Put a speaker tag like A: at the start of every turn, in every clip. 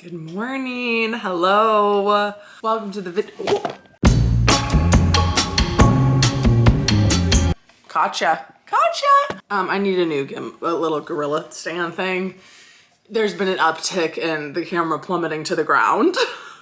A: Good morning. Hello. Welcome to the video. Gotcha. I need a new little gorilla stand thing. There's been an uptick in the camera plummeting to the ground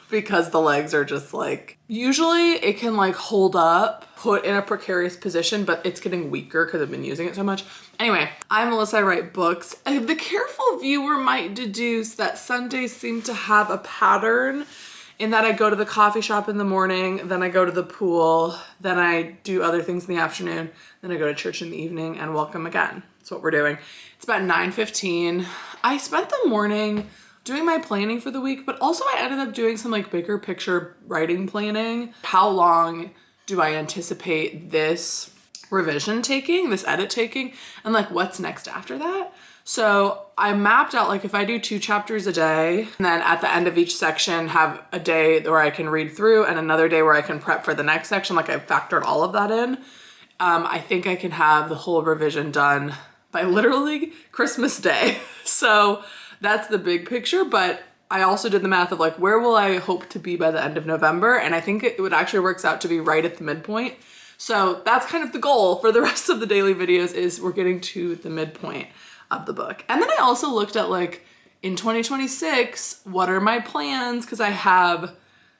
A: because the legs are just like, usually it can like hold up, put in a precarious position, but it's getting weaker because I've been using it so much. Anyway, I'm Melissa, I write books. The careful viewer might deduce that Sundays seem to have a pattern in that I go to the coffee shop in the morning, then I go to the pool, then I do other things in the afternoon, then I go to church in the evening, and welcome again. That's what we're doing. It's about 9:15. I spent the morning doing my planning for the week, but also I ended up doing some like bigger picture writing planning. How long do I anticipate this revision taking, this edit taking, and like what's next after that? So I mapped out like if I do 2 chapters a day, and then at the end of each section have a day where I can read through and another day where I can prep for the next section, like I factored all of that in. I think I can have the whole revision done by literally Christmas Day. So that's the big picture, but I also did the math of like, where will I hope to be by the end of November? And I think it actually works out to be right at the midpoint. So that's kind of the goal for the rest of the daily videos, is we're getting to the midpoint of the book. And then I also looked at like, in 2026, what are my plans? Because I have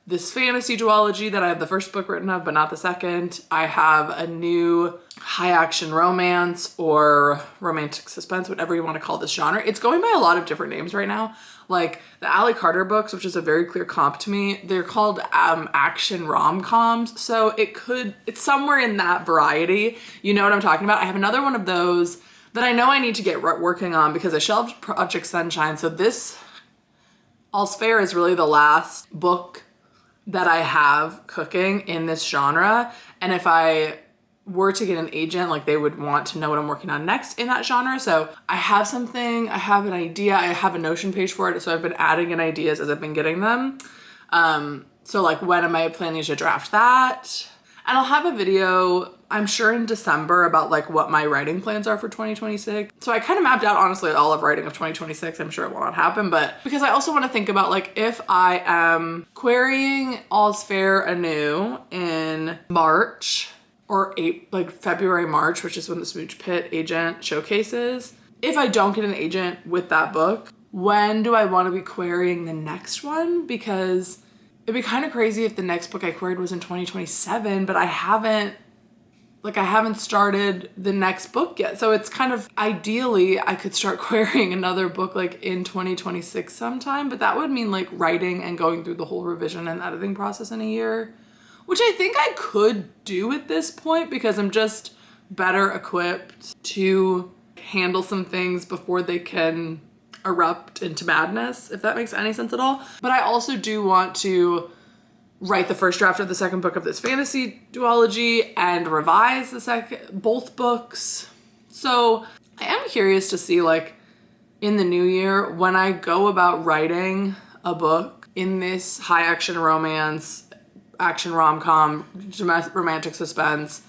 A: this fantasy duology that I have the first book written of, but not the second. I have a new high action romance or romantic suspense, whatever you want to call this genre. It's going by a lot of different names right now. Like the Ally Carter books, which is a very clear comp to me, they're called action rom-coms. So it's somewhere in that variety. You know what I'm talking about? I have another one of those that I know I need to get working on because I shelved Project Sunshine. So this All's Fair is really the last book that I have cooking in this genre. And if I were to get an agent, like they would want to know what I'm working on next in that genre. So I have something, I have an idea, I have a Notion page for it. So I've been adding in ideas as I've been getting them. So like when am I planning to draft that? And I'll have a video, I'm sure in December, about like what my writing plans are for 2026. So I kind of mapped out honestly all of writing of 2026. I'm sure it will not happen, but because I also want to think about like if I am querying All's Fair anew in March or like February, March, which is when the Smooch Pit agent showcases. If I don't get an agent with that book, when do I want to be querying the next one? Because it'd be kind of crazy if the next book I queried was in 2027, but I haven't started the next book yet. So it's kind of, ideally I could start querying another book like in 2026 sometime, but that would mean like writing and going through the whole revision and editing process in a year, which I think I could do at this point because I'm just better equipped to handle some things before they can erupt into madness, if that makes any sense at all. But I also do want to write the first draft of the second book of this fantasy duology and revise both books. So I am curious to see like in the new year when I go about writing a book in this high action romance, action rom-com, romantic suspense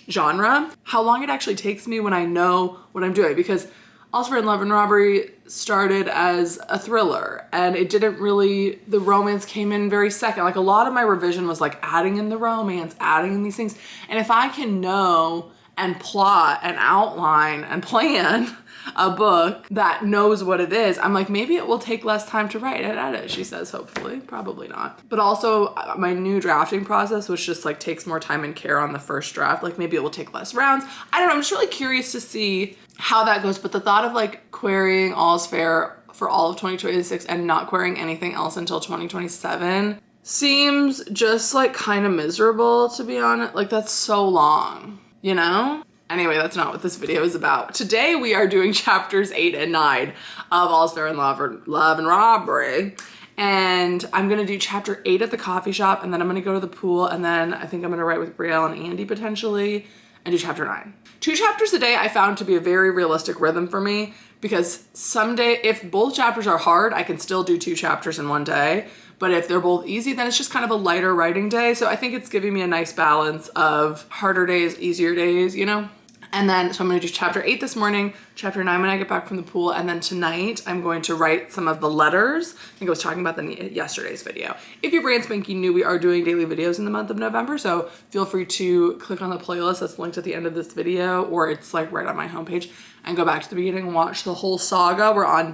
A: genre, how long it actually takes me when I know what I'm doing. Because All's Fair in Love and Robbery started as a thriller and it didn't really, the romance came in very second. Like a lot of my revision was like adding in the romance, adding in these things. And if I can know and plot and outline and plan a book that knows what it is, I'm like, maybe it will take less time to write and edit, she says, hopefully, probably not. But also my new drafting process, which just like takes more time and care on the first draft, like maybe it will take less rounds. I don't know, I'm just really curious to see how that goes. But the thought of like querying All's Fair for all of 2026 and not querying anything else until 2027 seems just like kind of miserable, to be honest. Like that's so long, you know? Anyway, that's not what this video is about. Today we are doing chapters 8 and 9 of All's Fair in Love and Robbery. And I'm gonna do chapter 8 at the coffee shop, and then I'm gonna go to the pool, and then I think I'm gonna write with Brielle and Andy potentially, and do chapter 9. 2 chapters a day I found to be a very realistic rhythm for me, because someday, if both chapters are hard, I can still do 2 chapters in one day. But if they're both easy, then it's just kind of a lighter writing day. So I think it's giving me a nice balance of harder days, easier days, you know? And then, so I'm gonna do chapter 8 this morning, chapter 9 when I get back from the pool, and then tonight I'm going to write some of the letters. I think I was talking about them in yesterday's video. If you're brand spanking new, we are doing daily videos in the month of November, so feel free to click on the playlist that's linked at the end of this video, or it's like right on my homepage, and go back to the beginning and watch the whole saga. We're on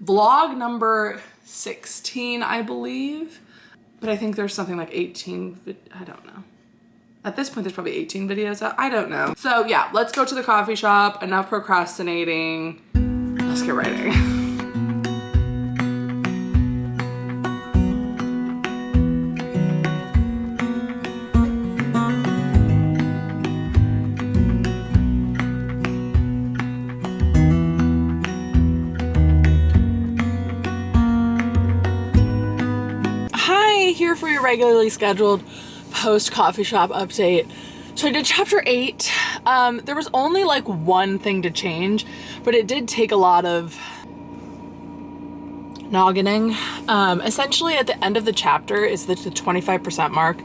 A: vlog number 16, I believe, but I think there's something like 18, I don't know. At this point, there's probably 18 videos out. I don't know. So yeah, let's go to the coffee shop. Enough procrastinating. Let's get writing. Hi, here for your regularly scheduled post coffee shop update. So I did chapter 8. There was only like one thing to change, but it did take a lot of noggining. Essentially at the end of the chapter is the 25% mark,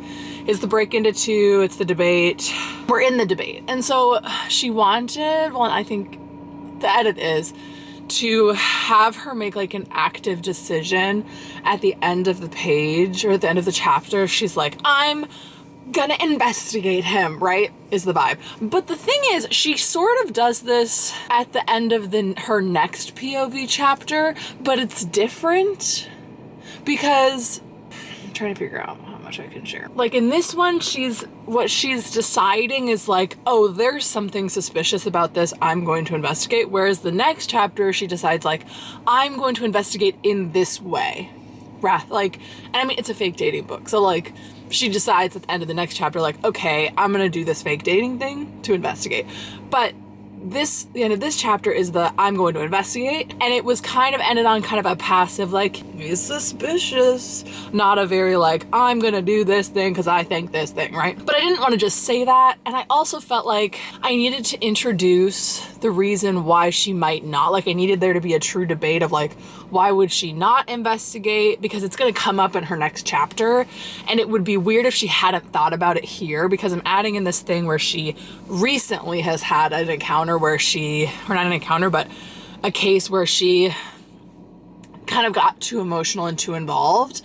A: is the break into 2, it's the debate. We're in the debate. And so she wanted, well, I think the edit is to have her make like an active decision at the end of the page or at the end of the chapter. She's like, I'm gonna investigate him, right? Is the vibe. But the thing is, she sort of does this at the end of her next POV chapter, but it's different because I'm trying to figure out how much I can share. Like in this one, what she's deciding is like, oh, there's something suspicious about this, I'm going to investigate. Whereas the next chapter, she decides like, I'm going to investigate in this way. Like, and I mean, it's a fake dating book. So like, she decides at the end of the next chapter, like, okay, I'm gonna do this fake dating thing to investigate. But the end of this chapter is the I'm going to investigate, and it was kind of ended on kind of a passive, like, he's suspicious, not a very like, I'm gonna do this thing because I think this thing, right? But I didn't want to just say that, and I also felt like I needed to introduce the reason why she might not, like I needed there to be a true debate of like, why would she not investigate? Because it's gonna come up in her next chapter, and it would be weird if she hadn't thought about it here, because I'm adding in this thing where she recently has had an encounter where or not an encounter, but a case where she kind of got too emotional and too involved.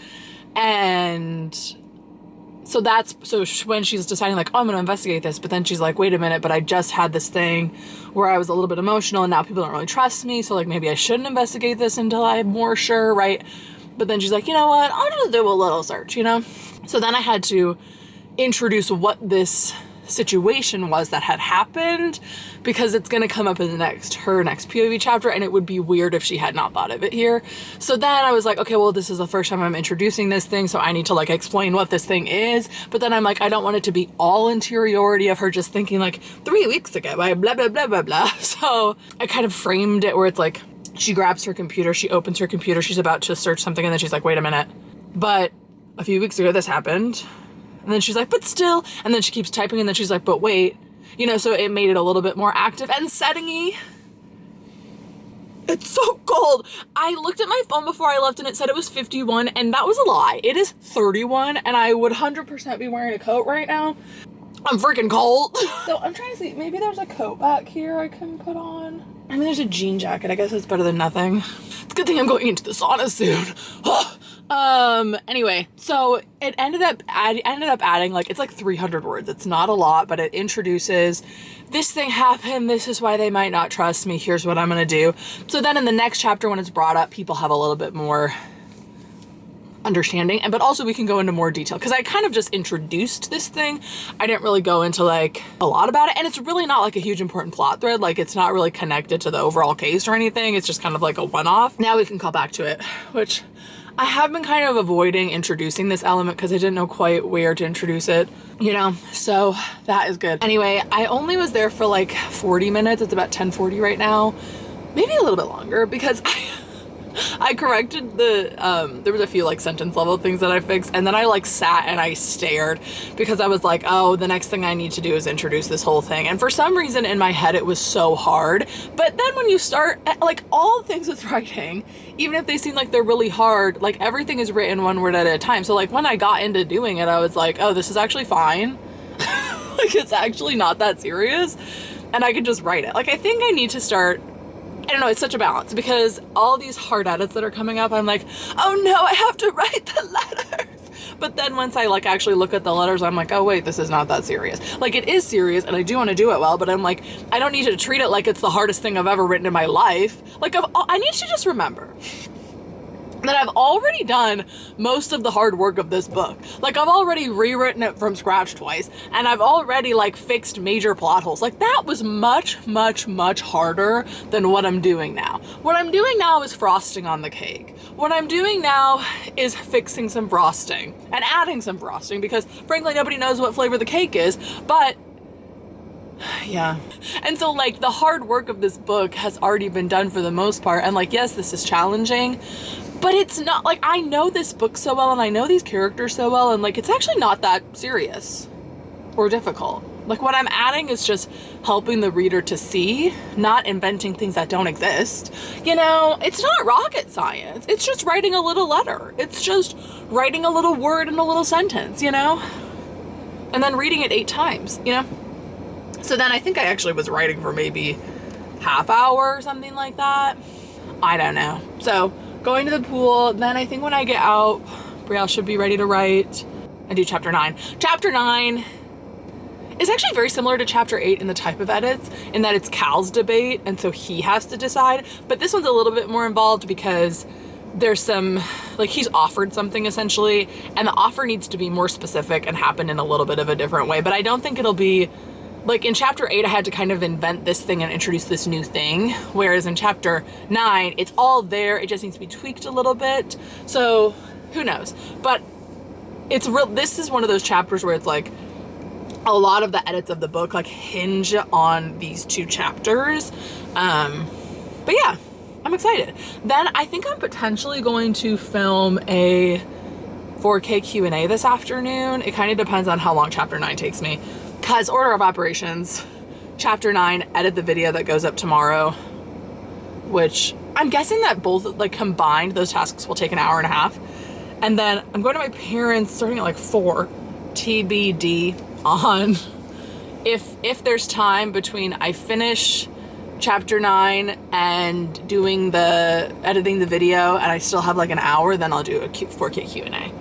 A: And so when she's deciding like, oh, I'm gonna investigate this, but then she's like, wait a minute, but I just had this thing where I was a little bit emotional and now people don't really trust me, so like maybe I shouldn't investigate this until I'm more sure, right? But then she's like, you know what, I'll just do a little search, you know? So then I had to introduce what this situation was that had happened, because it's going to come up in her next POV chapter, and it would be weird if she had not thought of it here. So then I was like, okay, well, this is the first time I'm introducing this thing, so I need to like explain what this thing is. But then I'm like, I don't want it to be all interiority of her just thinking like 3 weeks ago, blah, blah, blah, blah, blah. So I kind of framed it where it's like, she grabs her computer, she opens her computer, she's about to search something, and then she's like, wait a minute, but a few weeks ago this happened. And then she's like, but still, and then she keeps typing, and then she's like, but wait, you know, so it made it a little bit more active and setting-y. It's so cold. I looked at my phone before I left and it said it was 51, and that was a lie. It is 31, and I would 100% be wearing a coat right now. I'm freaking cold. So I'm trying to see, maybe there's a coat back here I can put on. I mean, there's a jean jacket. I guess it's better than nothing. It's a good thing I'm going into the sauna soon. Anyway, so it ended up adding like, it's like 300 words. It's not a lot, but it introduces this thing happened. This is why they might not trust me. Here's what I'm going to do. So then in the next chapter, when it's brought up, people have a little bit more understanding, but also we can go into more detail, because I kind of just introduced this thing. I didn't really go into like a lot about it, and it's really not like a huge important plot thread. Like, it's not really connected to the overall case or anything. It's just kind of like a one-off. Now we can call back to it, which I have been kind of avoiding introducing this element because I didn't know quite where to introduce it, you know, so that is good. Anyway, I only was there for like 40 minutes. It's about 10:40 right now, maybe a little bit longer, because I corrected there was a few like sentence level things that I fixed, and then I like sat and I stared, because I was like, oh, the next thing I need to do is introduce this whole thing. And for some reason in my head it was so hard, but then when you start, like, all things with writing, even if they seem like they're really hard, like everything is written one word at a time. So like when I got into doing it, I was like, oh, this is actually fine. Like, it's actually not that serious. and I could just write it. Like, I think I need to start, I don't know, it's such a balance because all these hard edits that are coming up, I'm like, oh no, I have to write the letters. But then once I like actually look at the letters, I'm like, oh wait, this is not that serious. Like, it is serious and I do want to do it well, but I'm like, I don't need to treat it like it's the hardest thing I've ever written in my life. Like, I need to just remember that I've already done most of the hard work of this book. Like, I've already rewritten it from scratch twice, and I've already like fixed major plot holes. Like, that was much, much, much harder than what I'm doing now. What I'm doing now is frosting on the cake. What I'm doing now is fixing some frosting and adding some frosting because frankly, nobody knows what flavor the cake is, but yeah. And so like the hard work of this book has already been done for the most part. And like, yes, this is challenging, but it's not like, I know this book so well and I know these characters so well, and like, it's actually not that serious or difficult. Like, what I'm adding is just helping the reader to see, not inventing things that don't exist. You know, it's not rocket science. It's just writing a little letter. It's just writing a little word in a little sentence, you know? And then reading it 8 times, you know? So then I think I actually was writing for maybe half hour or something like that. I don't know. So going to the pool, then I think when I get out, Brielle should be ready to write and do chapter 9. Chapter 9 is actually very similar to chapter 8 in the type of edits, in that it's Cal's debate, and so he has to decide. But this one's a little bit more involved because there's some, like, he's offered something essentially, and the offer needs to be more specific and happen in a little bit of a different way. But I don't think it'll be, like in chapter 8, I had to kind of invent this thing and introduce this new thing. Whereas in chapter 9, it's all there. It just needs to be tweaked a little bit. So who knows? But it's real. This is one of those chapters where it's like, a lot of the edits of the book like hinge on these 2 chapters. But yeah, I'm excited. Then I think I'm potentially going to film a 4K Q&A this afternoon. It kind of depends on how long chapter 9 takes me. Cause order of operations, chapter 9, edit the video that goes up tomorrow, which I'm guessing that both like combined, those tasks will take an hour and a half. And then I'm going to my parents starting at like 4, TBD on if there's time between I finish chapter 9 and doing the editing the video and I still have like an hour, then I'll do a 4K Q&A.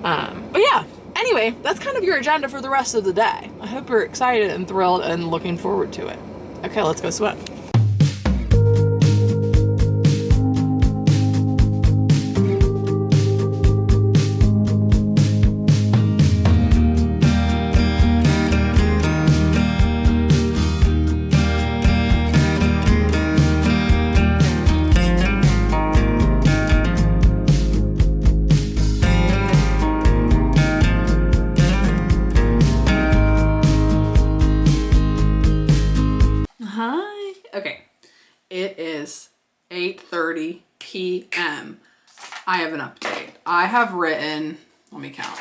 A: But yeah, anyway, that's kind of your agenda for the rest of the day. I hope you're excited and thrilled and looking forward to it. Okay, let's go swim. It is 8:30 p.m. I have an update. I have written, let me count.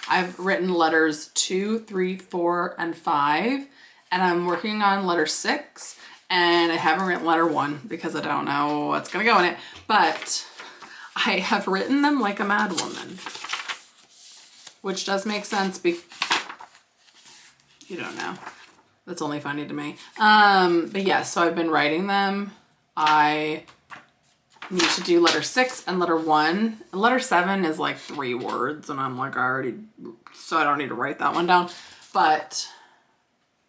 A: I've written letters 2, 3, 4, and 5, and I'm working on letter 6, and I haven't written letter 1 because I don't know what's gonna go in it, but I have written them like a mad woman, which does make sense you don't know. That's only funny to me. But yeah, so I've been writing them. I need to do letter 6 and letter 1. And letter 7 is like 3 words, and I'm like, so I don't need to write that one down. But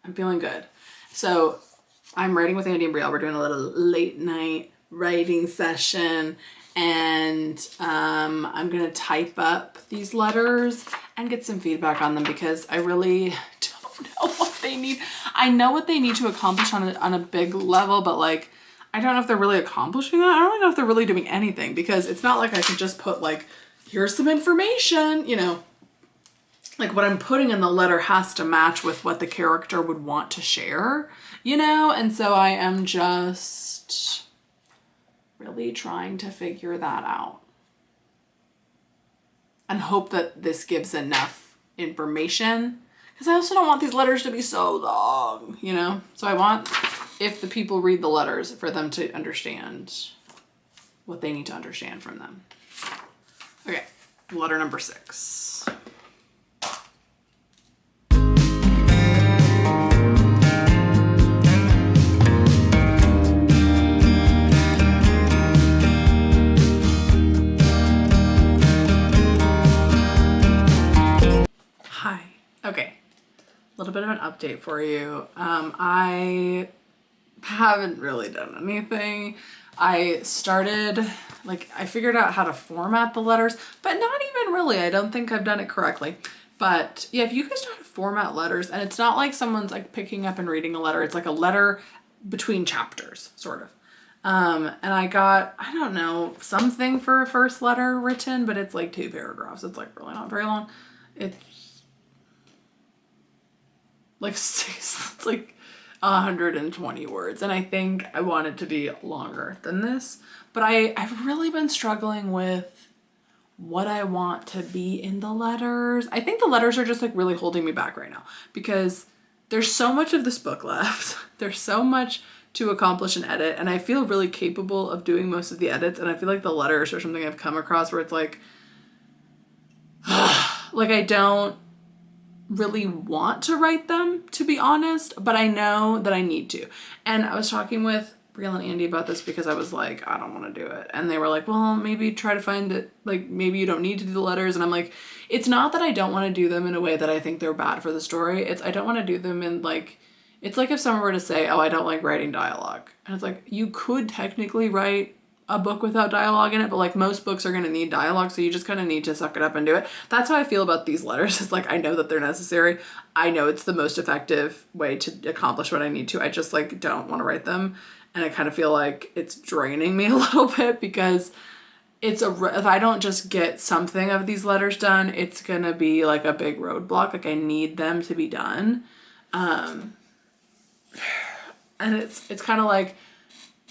A: I'm feeling good. So I'm writing with Andy and Brielle. We're doing a little late night writing session, and I'm gonna type up these letters and get some feedback on them because I really don't know what they need. I know what they need to accomplish on a big level, but like, I don't know if they're really accomplishing that. I don't really know if they're really doing anything because it's not like I can just put like, here's some information, you know, like what I'm putting in the letter has to match with what the character would want to share, you know? And so I am just really trying to figure that out and hope that this gives enough information. Because I also don't want these letters to be so long, you know? So I want, if the people read the letters, for them to understand what they need to understand from them. Okay, letter number 6. little bit of an update for you. I haven't really done anything. I started, like, I figured out how to format the letters, but not even really. I don't think I've done it correctly. But yeah, if you guys know how to format letters, and it's not like someone's like picking up and reading a letter, it's like a letter between chapters, sort of. And I got, I don't know, something for a first letter written, but it's like 2 paragraphs. It's like really not very long. It's like it's like 120 words. And I think I want it to be longer than this, but I've really been struggling with what I want to be in the letters. I think the letters are just like really holding me back right now because there's so much of this book left. There's so much to accomplish and edit, and I feel really capable of doing most of the edits, and I feel like the letters are something I've come across where it's like, like I don't really want to write them, to be honest, but I know that I need to. And I was talking with Brielle and Andy about this because I was like, I don't want to do it. And they were like, well, maybe try to find it. Like, maybe you don't need to do the letters. And I'm like, it's not that I don't want to do them in a way that I think they're bad for the story. It's, I don't want to do them in like, it's like if someone were to say, oh, I don't like writing dialogue. And it's like, you could technically write a book without dialogue in it, but like most books are going to need dialogue. So you just kind of need to suck it up and do it. That's how I feel about these letters. It's like, I know that they're necessary. I know it's the most effective way to accomplish what I need to. I just like don't want to write them. And I kind of feel like it's draining me a little bit because it's if I don't just get something of these letters done, it's going to be like a big roadblock. Like I need them to be done. And it's kind of like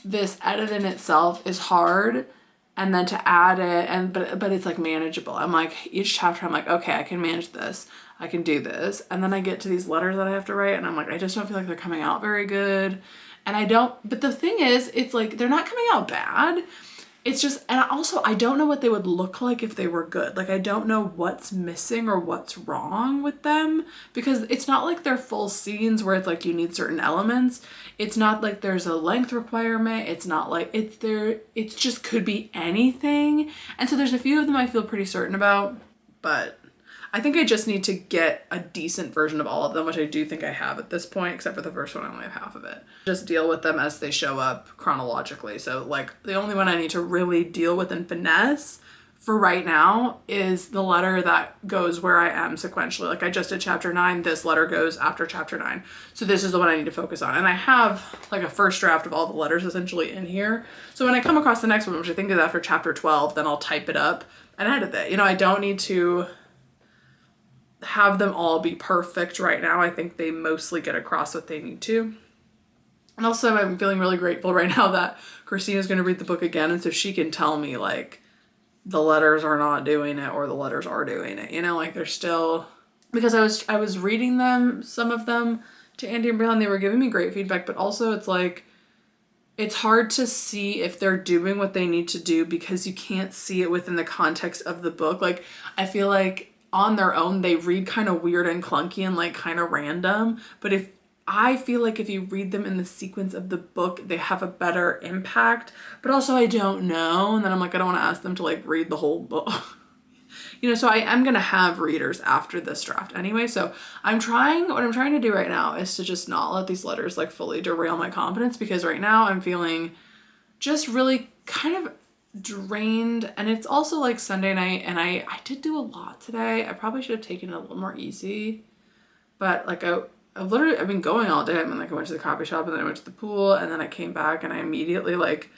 A: this edit in itself is hard, and then to add it, and but it's like manageable. I'm like, each chapter I'm like, okay, I can manage this. I can do this. And then I get to these letters that I have to write and I'm like, I just don't feel like they're coming out very good. And I don't, but the thing is, it's like, they're not coming out bad. It's just, and also I don't know what they would look like if they were good. Like, I don't know what's missing or what's wrong with them because it's not like they're full scenes where it's like you need certain elements. It's not like there's a length requirement. It's not like it's there. It's just could be anything. And so there's a few of them I feel pretty certain about, but I think I just need to get a decent version of all of them, which I do think I have at this point, except for the first one, I only have half of it. Just deal with them as they show up chronologically. So like the only one I need to really deal with and finesse for right now is the letter that goes where I am sequentially. Like I just did chapter 9, this letter goes after chapter 9. So this is the one I need to focus on. And I have like a first draft of all the letters essentially in here. So when I come across the next one, which I think is after chapter 12, then I'll type it up and edit it. You know, I don't need to have them all be perfect right now. I think they mostly get across what they need to. And also I'm feeling really grateful right now that Christina's going to read the book again, and so she can tell me like the letters are not doing it or the letters are doing it. You know, like they're still, because I was reading them, some of them to Andy and Brielle, and they were giving me great feedback, but also it's like it's hard to see if they're doing what they need to do because you can't see it within the context of the book. Like I feel like on their own, they read kind of weird and clunky and like kind of random. But I feel like if you read them in the sequence of the book, they have a better impact. But also I don't know. And then I'm like, I don't want to ask them to like read the whole book. You know, so I am going to have readers after this draft anyway. So what I'm trying to do right now is to just not let these letters like fully derail my confidence, because right now I'm feeling just really kind of drained, and it's also like Sunday night and I did do a lot today. I probably should have taken it a little more easy, but like I've been going all day. I mean, like I went to the coffee shop and then I went to the pool and then I came back and I immediately like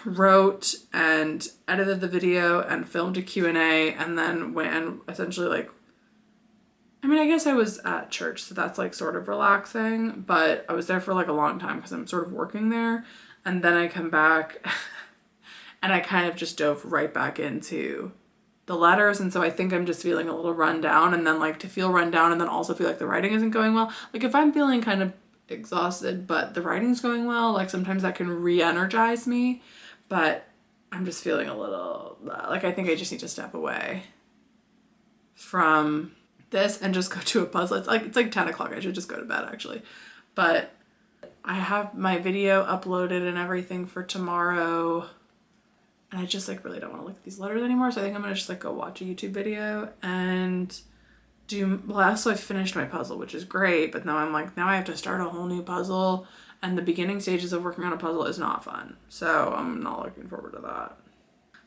A: wrote and edited the video and filmed a Q&A and then went and essentially like, I mean, I guess I was at church, so that's like sort of relaxing, but I was there for like a long time because I'm sort of working there. And then I come back and I kind of just dove right back into the letters. And so I think I'm just feeling a little run down, and then like to feel run down and then also feel like the writing isn't going well. Like if I'm feeling kind of exhausted, but the writing's going well, like sometimes that can re-energize me, but I'm just feeling a little, like I think I just need to step away from this and just go to a puzzle. It's like 10 o'clock. I should just go to bed actually. But I have my video uploaded and everything for tomorrow. And I just like really don't want to look at these letters anymore. So I think I'm going to just like go watch a YouTube video and so I finished my puzzle, which is great, but now I'm like, now I have to start a whole new puzzle, and the beginning stages of working on a puzzle is not fun. So I'm not looking forward to that.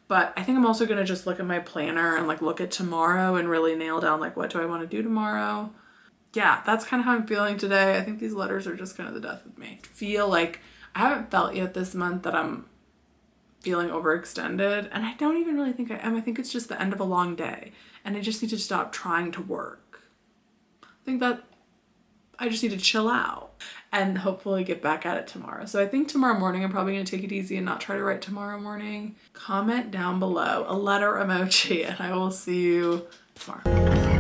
A: But I think I'm also going to just look at my planner and like look at tomorrow and really nail down like what do I want to do tomorrow. Yeah, that's kind of how I'm feeling today. I think these letters are just kind of the death of me. Feel like I haven't felt yet this month that I'm feeling overextended, and I don't even really think I am. I think it's just the end of a long day, and I just need to stop trying to work. I think that I just need to chill out and hopefully get back at it tomorrow. So I think tomorrow morning I'm probably going to take it easy and not try to write tomorrow morning. Comment down below a letter emoji, and I will see you tomorrow.